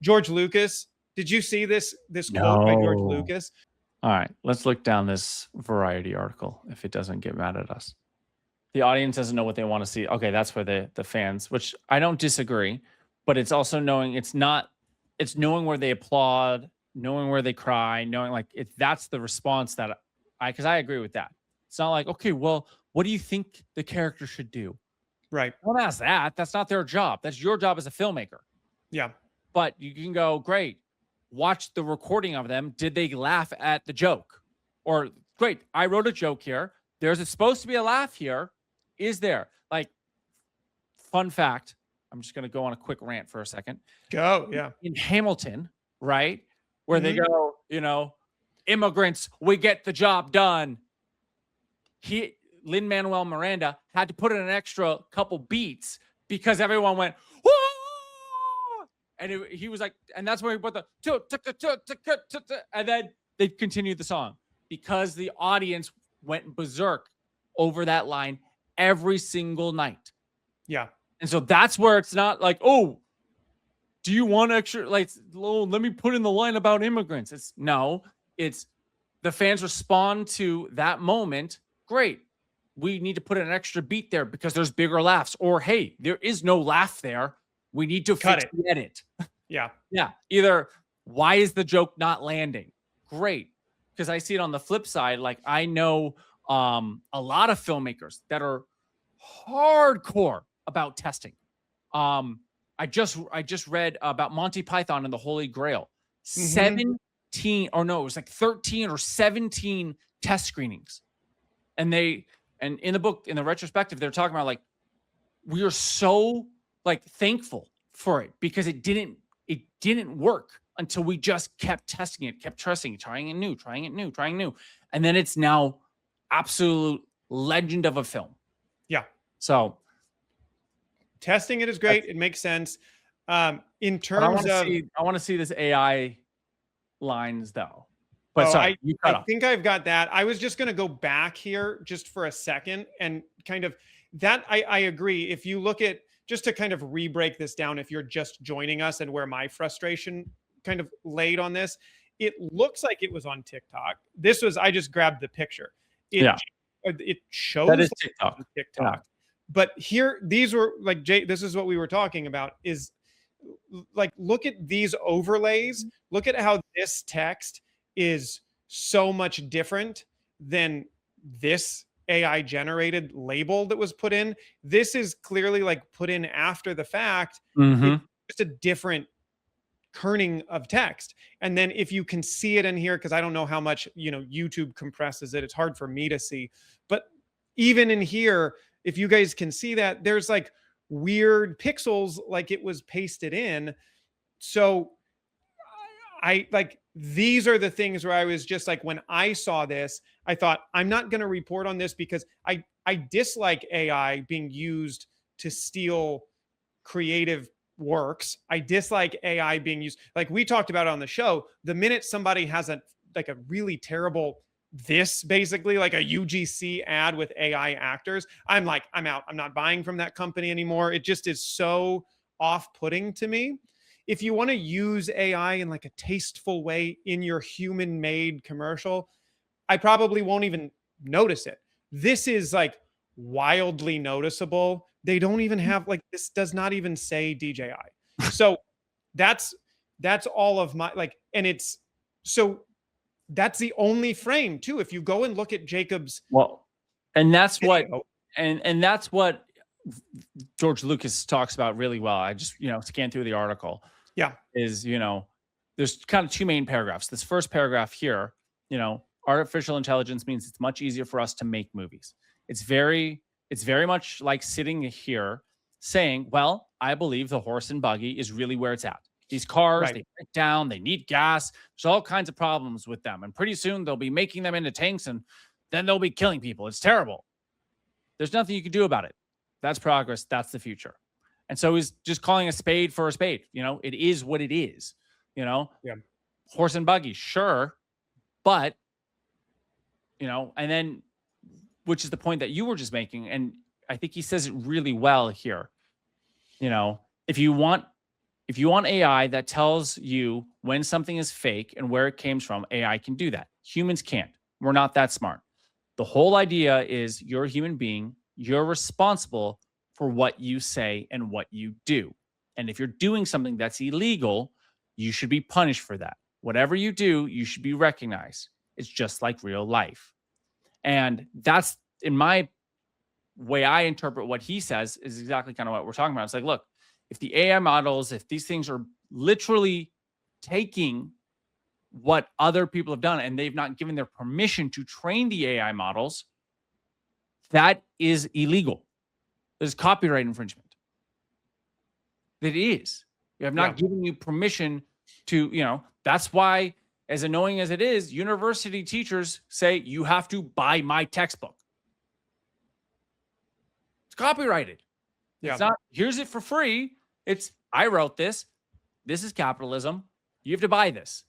George Lucas. Did you see this quote by George No. Lucas? All right, let's look down this Variety article if it doesn't get mad at us. The audience doesn't know what they want to see. Okay, that's for the fans, which I don't disagree, but it's also knowing it's knowing where they applaud, knowing where they cry, knowing like that's the response that because I agree with that. It's not like, okay, well, what do you think the character should do? Right. Don't ask that. That's not their job. That's your job as a filmmaker. Yeah. But you can go, great, watch the recording of them. Did they laugh at the joke? Or, great, I wrote a joke here. There's supposed to be a laugh here. Is there? Like, fun fact, I'm just going to go on a quick rant for a second. Go, yeah. In Hamilton, right, where they go, immigrants, we get the job done. Lin-Manuel Miranda had to put in an extra couple beats because everyone went, whoa! And he was like, and that's where he put the, and then they continued the song because the audience went berserk over that line every single night. Yeah. And so that's where it's not like, oh, do you want extra? Like, oh, let me put in the line about immigrants. It's the fans respond to that moment. Great. We need to put an extra beat there because there's bigger laughs. Or, hey, there is no laugh there. We need to cut fix the edit. Yeah. Yeah. Either why is the joke not landing? Great. Because I see it on the flip side. Like I know a lot of filmmakers that are hardcore about testing. I just read about Monty Python and the Holy Grail. 17, or no, it was like 13 or 17 test screenings. And in the book, in the retrospective, they're talking about like, we are so like thankful for it because it didn't work until we just kept testing it, kept trusting it, trying it new. And then it's now absolute legend of a film. Yeah. So testing it is great. It makes sense. In terms of, I want to see this AI lines though. But sorry, I think I've got that. I was just going to go back here just for a second and kind of that. I agree. If you look at just to kind of re-break this down, if you're just joining us and where my frustration kind of laid on this, it looks like it was on TikTok. I just grabbed the picture. It shows that is TikTok. Yeah. But here, these were like, Jay, this is what we were talking about is like, look at these overlays. Look at how this text is so much different than this AI generated label that was put in. This is clearly like put in after the fact. It's just a different kerning of text. And then if you can see it in here, because I don't know how much, YouTube compresses it. It's hard for me to see. But even in here, if you guys can see that, there's like weird pixels like it was pasted in. So I like, these are the things where I was just like, when I saw this, I thought, I'm not going to report on this because I dislike AI being used to steal creative works. I dislike AI being used. Like we talked about on the show, the minute somebody has a really terrible, basically like a UGC ad with AI actors, I'm like, I'm out. I'm not buying from that company anymore. It just is so off-putting to me. If you want to use AI in like a tasteful way in your human-made commercial, I probably won't even notice it. This is like wildly noticeable. They don't even have like, this does not even say DJI. So that's all of my like, and it's so that's the only frame too. If you go and look at Jacob's, and that's video, and that's what George Lucas talks about really well. I just scanned through the article. Yeah, is there's kind of two main paragraphs. This first paragraph here, artificial intelligence means it's much easier for us to make movies. It's very much like sitting here saying, well, I believe the horse and buggy is really where it's at. These cars, they break down, they need gas. There's all kinds of problems with them. And pretty soon they'll be making them into tanks and then they'll be killing people. It's terrible. There's nothing you can do about it. That's progress. That's the future. And so he's just calling a spade for a spade. It is what it is. Horse and buggy, sure. But, and then, which is the point that you were just making. And I think he says it really well here. If you want If you want AI that tells you when something is fake and where it came from, AI can do that. Humans can't. We're not that smart. The whole idea is you're a human being. You're responsible for what you say and what you do. And if you're doing something that's illegal, you should be punished for that. Whatever you do, you should be recognized. It's just like real life. And that's, in my way I interpret what he says, is exactly kind of what we're talking about. It's like, look, if the AI models, if these things are literally taking what other people have done and they've not given their permission to train the AI models, that is illegal. There's copyright infringement. It is. You have not given you permission to, that's why, as annoying as it is, university teachers say you have to buy my textbook. It's copyrighted. Yeah. It's not, here's it for free. It's, I wrote this. This is capitalism. You have to buy this.